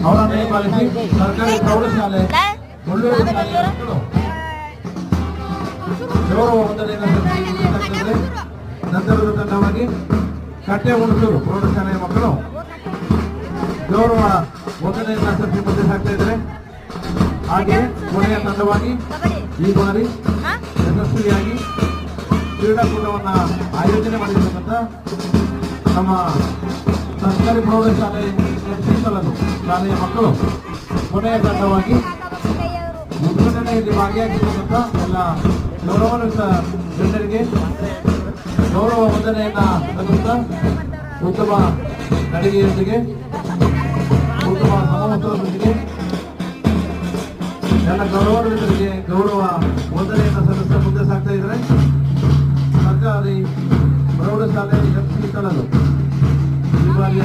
ಅವರನ್ನೇ ಪಾಲಿಸಿ ಸರ್ಕಾರಿ ಪ್ರೌಢಶಾಲೆ ಮುಳ್ಳೂರು ಶಾಲೆಯ ಮಕ್ಕಳು ಗೌರವ ವಂದನೆಯನ್ನು ಸಲ್ಲಿಸುತ್ತಿದ್ದಾರೆ. ನಂತರದ ತಂಡವಾಗಿ ಕಟ್ಟೆ ಹುಣಸೂರು ಪ್ರೌಢಶಾಲೆಯ ಮಕ್ಕಳು ಗೌರವ ವಂದನೆಯನ್ನು ಸಲ್ಲಿಸಿ ಮುಂದೆ ಸಾಗ್ತಾ ಇದ್ದಾರೆ. ಹಾಗೆ ಕೊನೆಯ ತಂಡವಾಗಿ ಈ ಬಾರಿ ಯಶಸ್ವಿಯಾಗಿ ಕ್ರೀಡಾಕೂಟವನ್ನು ಆಯೋಜನೆ ಮಾಡಿರ್ತಕ್ಕಂಥ ನಮ್ಮ ಸರ್ಕಾರಿ ಪ್ರೌಢಶಾಲೆ ಶಾಲೆಯ ಮಕ್ಕಳು ಕೊನೆಯ ತಂಡವಾಗಿ ಉದ್ಘಾಟನೆಯಲ್ಲಿ ಭಾಗಿಯಾಗಿರ್ತಕ್ಕಂಥ ಎಲ್ಲ ಗೌರವಾನ್ವಿತ ಗಣ್ಯರಿಗೆ ಗೌರವ ವಂದನೆಯನ್ನ ಸಲ್ಲಿಸುತ್ತಾ ಉತ್ತಮ ನಡಿಗೆಯೊಂದಿಗೆ ಉತ್ತಮ ಸಮಾವೇಶದೊಂದಿಗೆ ಎಲ್ಲ ಗೌರವಾನ್ವಿತರಿಗೆ ಗೌರವ ವಂದನೆಯನ್ನು ಸಲ್ಲಿಸ್ತಾ ಮುಂದೆ ಸಾಗ್ತಾ ಇದ್ದಾರೆ. ಸರ್ಕಾರಿ ಪ್ರೌಢಶಾಲೆ ಈ ಬಾರಿಯ